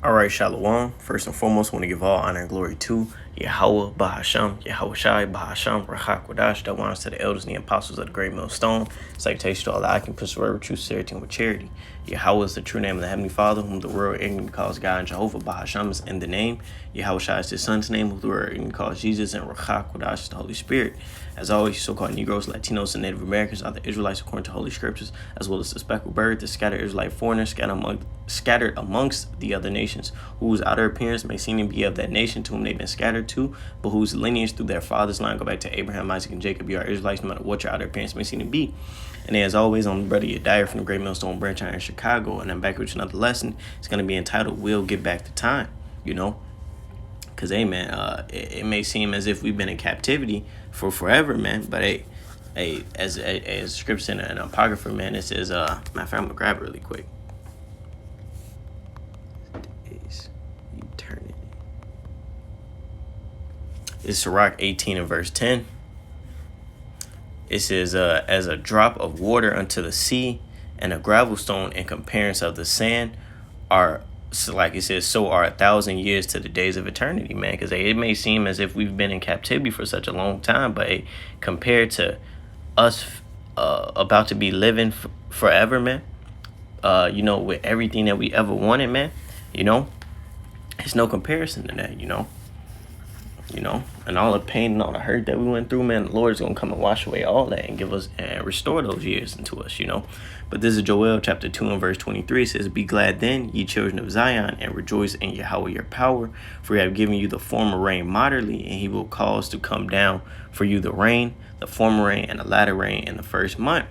All right, Shalom. First and foremost, I want to give all honor and glory to Yahweh, Bahasham, Yahweh Shai, Bahasham, Rahak Wadash, that wants to the elders and the apostles of the great millstone. Salutation to all that I can preserve truth, sincerity, and with charity. Yahweh is the true name of the Heavenly Father, whom the world ignorantly calls God, and Jehovah. Bahasham is in the name. Yahweh Shai is his son's name, whom the world ignorantly calls Jesus, and Rahak Wadash is the Holy Spirit. As always, so-called Negroes, Latinos, and Native Americans are the Israelites according to Holy Scriptures, as well as the speckled bird, the scattered Israelite foreigners scattered amongst the other nations, whose outer appearance may seem to be of that nation to whom they've been scattered to, but whose lineage through their father's line go back to Abraham, Isaac, and Jacob. You are Israelites, no matter what your outer appearance may seem to be. And as always, I'm Brother Yedire from the Great Millstone Branch out in Chicago, and I'm back with another lesson. It's going to be entitled, We'll Get Back to Time, Because, hey, man, it may seem as if we've been in captivity for forever, man. But, hey, as scripture in an apocrypha, man, it says, matter of fact, I'm going to grab it really quick. Eternity. It's Sirach 18 and verse 10. It says, as a drop of water unto the sea and a gravel stone in comparison of the sand are, so like it says, so are 1,000 years to the days of eternity, man. Because it may seem as if we've been in captivity for such a long time, but compared to us about to be living forever, man, with everything that we ever wanted, man, it's no comparison to that, and all the pain and all the hurt that we went through, man, the Lord's going to come and wash away all that and give us and restore those years into us, But this is Joel chapter 2 and verse 23. It says, Be glad then, ye children of Zion, and rejoice in Yahweh your power, for he have given you the former rain moderately, and he will cause to come down for you the rain, the former rain, and the latter rain in the first month.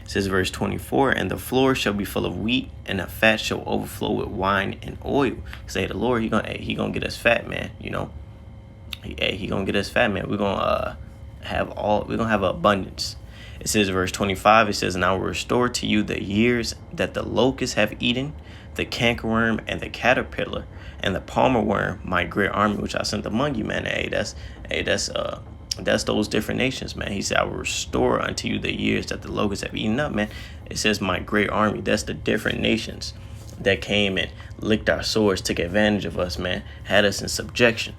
It says verse 24, and the floor shall be full of wheat, and the fat shall overflow with wine and oil. Say the Lord, he gonna get us fat, man, He gonna get us fat, man. We're gonna have abundance. It says verse 25, it says, And I will restore to you the years that the locusts have eaten, the cankerworm and the caterpillar, and the palmer worm, my great army which I sent among you, man. That's those different nations, man. He said, I will restore unto you the years that the locusts have eaten up, man. It says my great army. That's the different nations that came and licked our swords, took advantage of us, man, had us in subjection.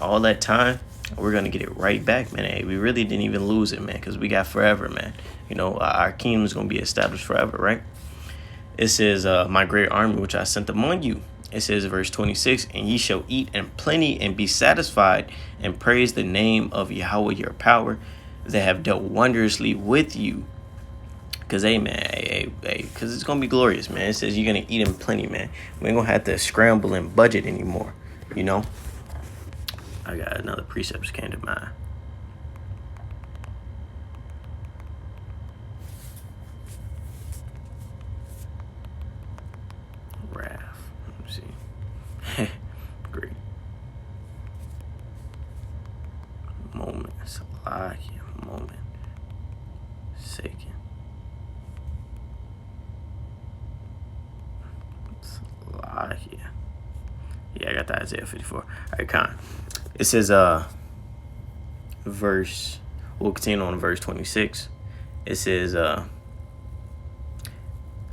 All that time, we're going to get it right back, man. Hey, we really didn't even lose it, man, because we got forever, man. Our kingdom is going to be established forever, right? It says, my great army, which I sent among you. It says, verse 26, And ye shall eat in plenty and be satisfied, and praise the name of Yahweh your power, that have dealt wondrously with you. Because, because it's going to be glorious, man. It says you're going to eat in plenty, man. We ain't going to have to scramble and budget anymore, I got another precept just came to mind. Wrath. Let me see. Great. Moment. Salakia. Moment. Second. Salakia. Yeah, I got the Isaiah 54. All right, Con. It says, we'll continue on verse 26. It says, I'm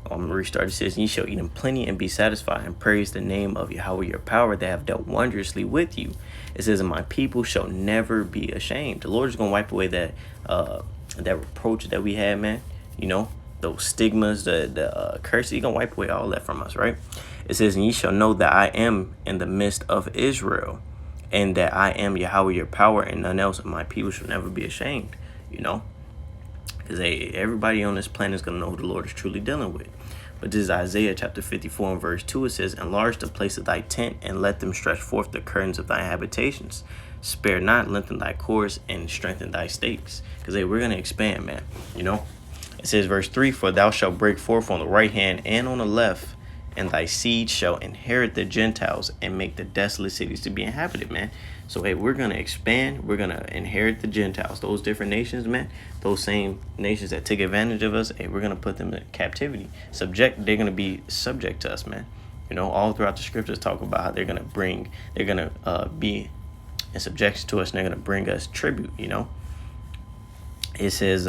going to restart. It says, Ye shall eat in plenty and be satisfied, and praise the name of Yahweh your power that have dealt wondrously with you. It says, And my people shall never be ashamed. The Lord is going to wipe away that reproach that we had, man. Those stigmas, the curses. He's going to wipe away all that from us, right? It says, And ye shall know that I am in the midst of Israel, and that I am Yahweh your power, and none else, and my people shall never be ashamed, Because everybody on this planet is going to know who the Lord is truly dealing with. But this is Isaiah chapter 54 and verse 2. It says, Enlarge the place of thy tent, and let them stretch forth the curtains of thy habitations. Spare not, lengthen thy cords, and strengthen thy stakes. Because we're going to expand, man, It says verse 3, For thou shalt break forth on the right hand and on the left, and thy seed shall inherit the Gentiles and make the desolate cities to be inhabited, man. So, we're going to expand. We're going to inherit the Gentiles, those different nations, man. Those same nations that took advantage of us, we're going to put them in captivity. They're going to be subject to us, man. All throughout the scriptures talk about how they're going to be in subjection to us, and they're going to bring us tribute, It says,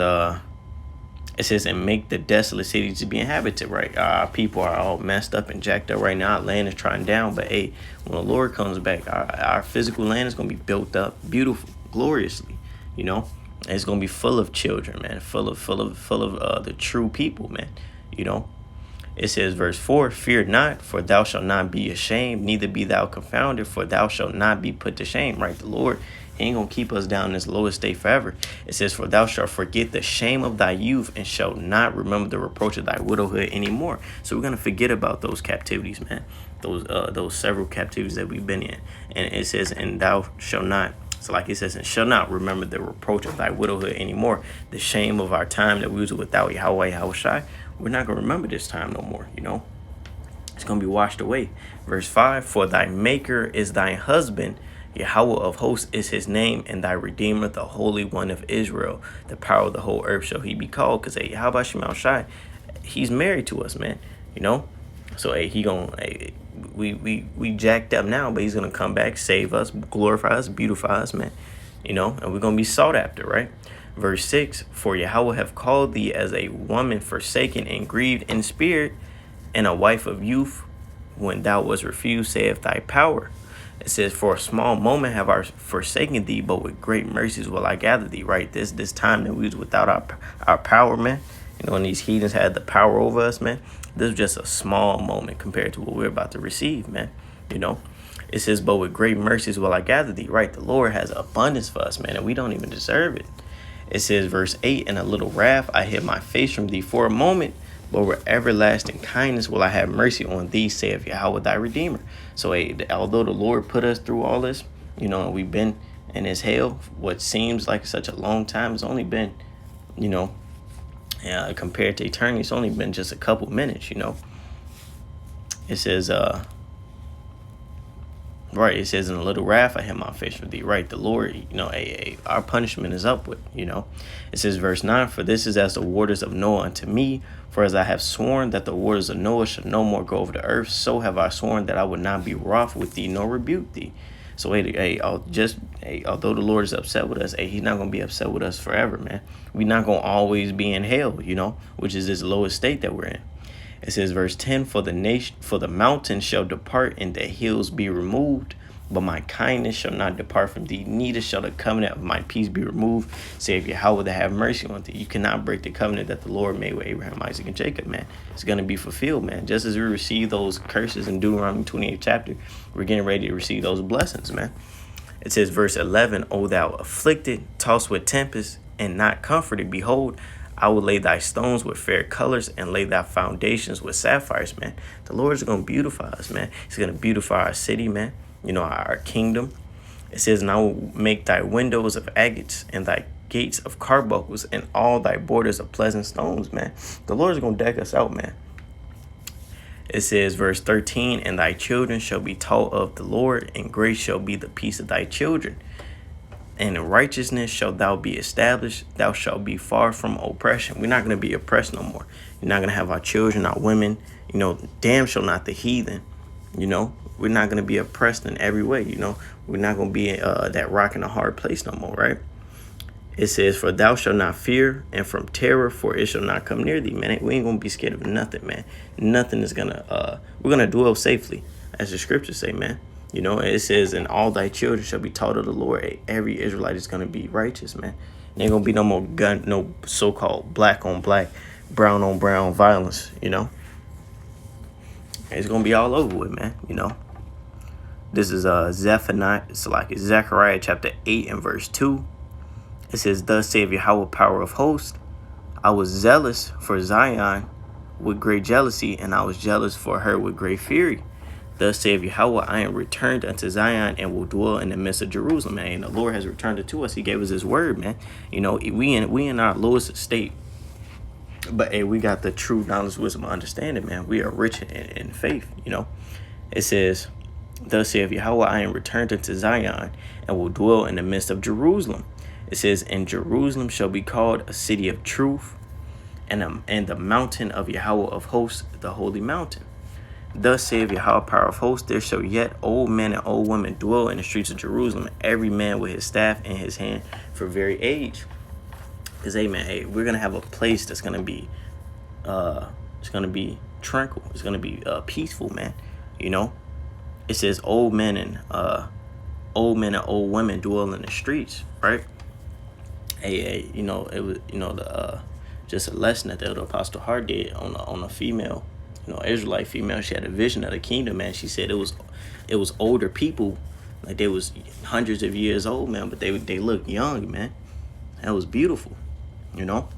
It says, and make the desolate cities to be inhabited, right? Our people are all messed up and jacked up right now. Our land is trying down. But hey, when the Lord comes back, our physical land is going to be built up beautiful, gloriously, you know? And it's going to be full of children, man, full of the true people, man, you know? It says, verse 4, fear not, for thou shalt not be ashamed, neither be thou confounded, for thou shalt not be put to shame, right? The Lord, he ain't going to keep us down in this lowest state forever. It says, for thou shalt forget the shame of thy youth, and shalt not remember the reproach of thy widowhood anymore. So we're going to forget about those captivities, man, those several captivities that we've been in. And it says, and thou shalt not. So like it says, and shall not remember the reproach of thy widowhood anymore. The shame of our time that we was without Yahweh Yahushai, we're not going to remember this time no more, you know. It's going to be washed away. Verse 5, for thy maker is thy husband, Yahweh of hosts is his name, and thy redeemer, the Holy One of Israel. The power of the whole earth shall he be called. Because, hey, how about Shemal Shai? He's married to us, man, you know. So, hey, we jacked up now, but he's going to come back, save us, glorify us, beautify us, man, you know, and we're going to be sought after, right? Verse 6, for Yahweh have called thee as a woman forsaken and grieved in spirit, and a wife of youth, when thou wast refused, saith thy power. It says, for a small moment have I forsaken thee, but with great mercies will I gather thee, right? This time that we was without our power, man, you know, and these heathens had the power over us, man. This is just a small moment compared to what we're about to receive, man, you know. It says, but with great mercies will I gather thee, right? The Lord has abundance for us, man, and we don't even deserve it. It says, verse 8, in a little wrath I hid my face from thee for a moment, but with everlasting kindness will I have mercy on thee, saith Yahweh thy Redeemer. So although the Lord put us through all this, you know, and we've been in his hell, what seems like such a long time, it's only been, you know, compared to eternity, it's only been just a couple minutes, you know. It says, right, it says, in a little wrath I hid my face from thee, right? The Lord, you know, our punishment is upward, you know. It says, verse 9, for this is as the waters of Noah unto me, for as I have sworn that the waters of Noah shall no more go over the earth, so have I sworn that I would not be wroth with thee, nor rebuke thee. So, although the Lord is upset with us, he's not going to be upset with us forever, man. We're not going to always be in hell, you know, which is this lowest state that we're in. It says, verse 10, for the mountains shall depart and the hills be removed, but my kindness shall not depart from thee, neither shall the covenant of my peace be removed, save Yahweh to have mercy on thee. You cannot break the covenant that the Lord made with Abraham, Isaac, and Jacob, man. It's going to be fulfilled, man. Just as we receive those curses in Deuteronomy 28th chapter, we're getting ready to receive those blessings, man. It says, verse 11, O thou afflicted, tossed with tempest, and not comforted, behold, I will lay thy stones with fair colors and lay thy foundations with sapphires, man. The Lord is going to beautify us, man. He's going to beautify our city, man. You know, our kingdom. It says, and I will make thy windows of agates and thy gates of carbuncles and all thy borders of pleasant stones, man. The Lord is going to deck us out, man. It says, verse 13, and thy children shall be taught of the Lord, and grace shall be the peace of thy children. And in righteousness shalt thou be established. Thou shalt be far from oppression. We're not going to be oppressed no more. You're not going to have our children, our women, you know, damn sure not the heathen, you know. We're not going to be oppressed in every way, you know. We're not going to be that rock in a hard place no more, right? It says, for thou shalt not fear, and from terror, for it shall not come near thee, man. We ain't going to be scared of nothing, man. Nothing is going to, we're going to dwell safely, as the scriptures say, man. You know, it says, and all thy children shall be taught of the Lord. Every Israelite is going to be righteous, man. There ain't going to be no more no so-called black on black, brown on brown violence, you know. It's going to be all over with, man, you know. This is Zechariah chapter 8 and verse 2. It says, thus saith Yahweh, power of hosts, I was zealous for Zion with great jealousy, and I was jealous for her with great fury. Thus saith Yahweh, I am returned unto Zion and will dwell in the midst of Jerusalem, man. And the Lord has returned it to us. He gave us his word, man. You know, we in our lowest state, but hey, we got the true knowledge, wisdom, and understanding, man. We are rich in faith, you know. It says, thus saith Yahweh, I am returned unto Zion and will dwell in the midst of Jerusalem. It says, and Jerusalem shall be called a city of truth, and the mountain of Yahweh of hosts, the holy mountain. Thus saith Yahweh, power of hosts, there shall yet old men and old women dwell in the streets of Jerusalem, every man with his staff in his hand for very age. Cause hey man, hey, we're gonna have a place that's gonna be it's gonna be tranquil. It's gonna be peaceful, man. You know, it says old men and old women dwell in the streets, right? Hey, you know, it was, you know, the just a lesson that the elder apostle Hart did on a female, you know, Israelite female. She had a vision of the kingdom, man. She said it was older people, like they was hundreds of years old, man, but they looked young, man. That was beautiful, you know.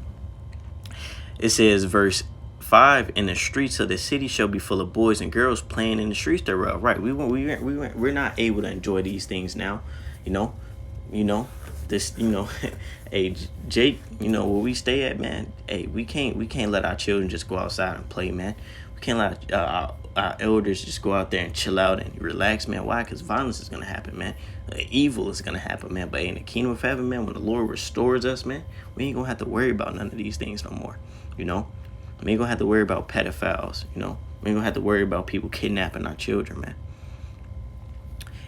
It says verse 5, in the streets of the city shall be full of boys and girls playing in the streets thereof. Right, we're not able to enjoy these things now, you know this, hey Jake, where we stay at, man. Hey, we can't let our children just go outside and play, man. We can't let our elders just go out there and chill out and relax, man. Why? Because violence is gonna happen, man. Evil is gonna happen, man. But in the kingdom of heaven, man, when the Lord restores us, man, we ain't gonna have to worry about none of these things no more. We ain't gonna have to worry about pedophiles. We ain't gonna have to worry about people kidnapping our children, man.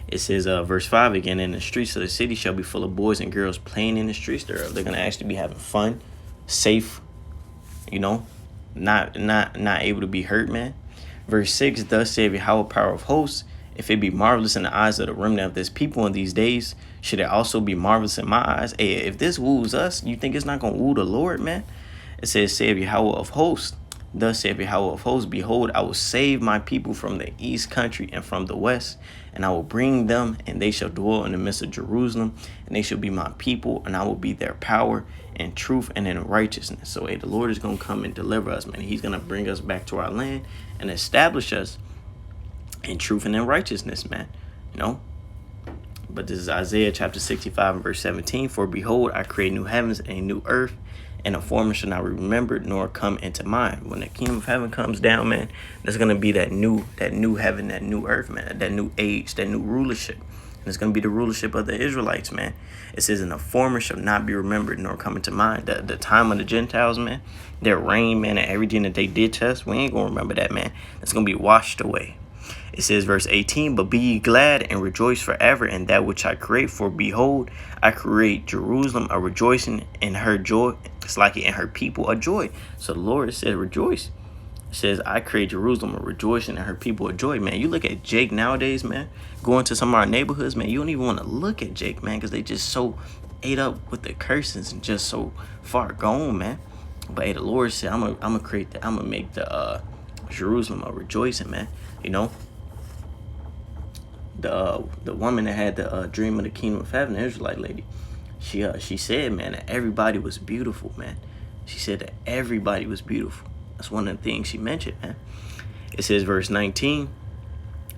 It says, verse 5 again, in the streets of the city shall be full of boys and girls playing in the streets thereof. They're gonna actually be having fun, safe, not able to be hurt, man. Verse 6, thus saith Yahweh, power of hosts, if it be marvelous in the eyes of the remnant of this people in these days, should it also be marvelous in my eyes? Hey, if this woos us, you think it's not gonna woo the Lord, man? It says, saith Yahweh of hosts, thus saith Yahweh of hosts, behold, I will save my people from the east country and from the west, and I will bring them, and they shall dwell in the midst of Jerusalem, and they shall be my people, and I will be their power in truth and in righteousness. So, hey, the Lord is going to come and deliver us, man. He's going to bring us back to our land and establish us in truth and in righteousness, man. But this is Isaiah chapter 65 and verse 17. For behold, I create new heavens and a new earth, and a former shall not be remembered nor come into mind. When the kingdom of heaven comes down, man, there's gonna be that new heaven, that new earth, man, that new age, that new rulership. And it's gonna be the rulership of the Israelites, man. It says, and the former shall not be remembered nor come into mind. The time of the Gentiles, man, their reign, man, and everything that they did to us, we ain't gonna remember that, man. It's gonna be washed away. It says, verse 18, but be ye glad and rejoice forever in that which I create. For behold, I create Jerusalem a rejoicing, in her joy, it's like it in her people a joy. So the Lord said, rejoice. It says, I create Jerusalem a rejoicing, and her people a joy, man. You look at Jake nowadays, man, going to some of our neighborhoods, man, you don't even want to look at Jake, man, because they just so ate up with the curses and just so far gone, man. But hey, the Lord said, I'm gonna make the Jerusalem a rejoicing, man. The woman that had the dream of the kingdom of heaven, the Israelite lady, she said, man, that everybody was beautiful, man. She said that everybody was beautiful. That's one of the things she mentioned, man. It says, verse 19,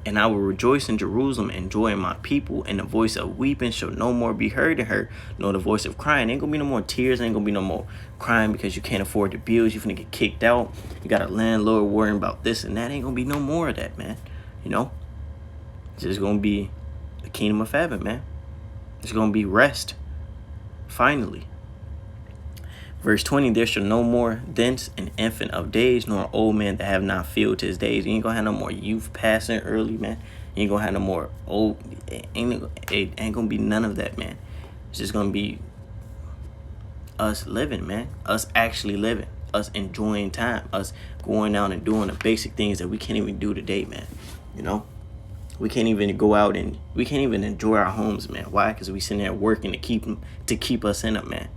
and I will rejoice in Jerusalem and joy in my people, and the voice of weeping shall no more be heard in her, nor the voice of crying. Ain't gonna be no more tears, ain't gonna be no more crying because you can't afford the bills, you're gonna get kicked out, you got a landlord worrying about this and that. Ain't gonna be no more of that, man. It's just gonna be the kingdom of heaven, man. It's gonna be rest, finally. Verse 20, there shall no more thence an infant of days, nor an old man that have not filled his days. You ain't gonna have no more youth passing early, man. You ain't gonna have no more old. It ain't gonna be none of that, man. It's just gonna be us living, man. Us actually living. Us enjoying time. Us going out and doing the basic things that we can't even do today, man. We can't even go out and we can't even enjoy our homes, man. Why? Because we sitting there working to keep us in it, man.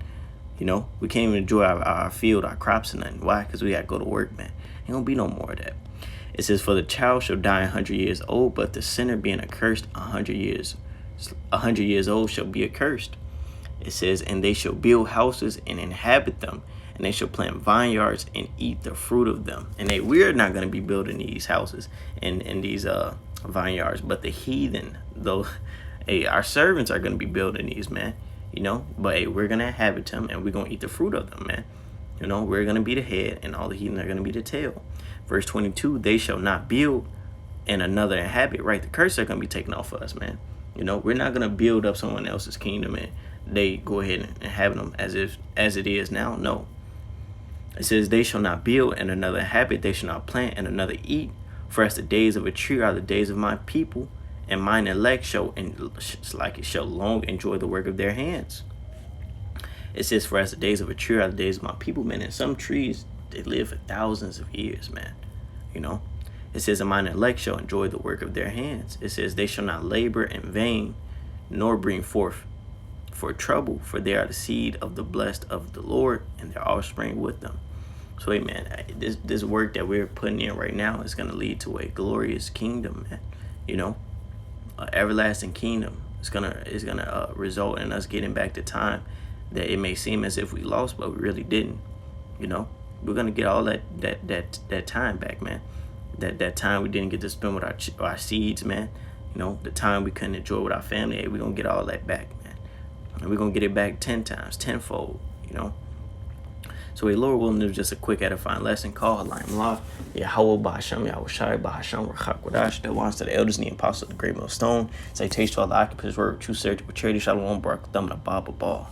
We can't even enjoy our field, our crops and nothing. Why? Because we got to go to work, man. Ain't gonna be no more of that. It says, for the child shall die 100 years old, but the sinner being accursed 100 years old shall be accursed. It says, and they shall build houses and inhabit them, and they shall plant vineyards and eat the fruit of them. And we're not going to be building these houses and these vineyards, but the heathen, though, hey, our servants are going to be building these, man. But hey, we're going to inhabit them, and we're going to eat the fruit of them, man. We're going to be the head, and all the heathen are going to be the tail. Verse 22, they shall not build and another inhabit, right? The curse are going to be taken off of us, man. We're not going to build up someone else's kingdom and they go ahead and inhabit them as it is now. No. It says, they shall not build and another inhabit, they shall not plant and another eat. For as the days of a tree are the days of my people, and mine elect shall long enjoy the work of their hands. It says, for as the days of a tree are the days of my people, man. And some trees, they live for thousands of years, man. You know, it says, and mine elect shall enjoy the work of their hands. It says, they shall not labor in vain, nor bring forth for trouble, for they are the seed of the blessed of the Lord, and their offspring with them. So, hey, man, this work that we're putting in right now is going to lead to a glorious kingdom, man. You know, an everlasting kingdom. It's gonna result in us getting back to time that it may seem as if we lost, but we really didn't. You know, we're gonna get all that time back, man. That time we didn't get to spend with our seeds, man. You know, the time we couldn't enjoy with our family. Hey, we're gonna get all that back, man. And we're gonna get it back 10 times, tenfold. You know. So, a Lord willing, is just a quick edifying lesson called Halayim Law. Yahweh Ba'Hashem, Yahweh Shai Ba'Hashem, Rachak Wadash, that wants to the elders and the apostles of the great millstone. Say, taste to all the occupants, word, true search, but charity, shalom, barak, thumb, and a ball.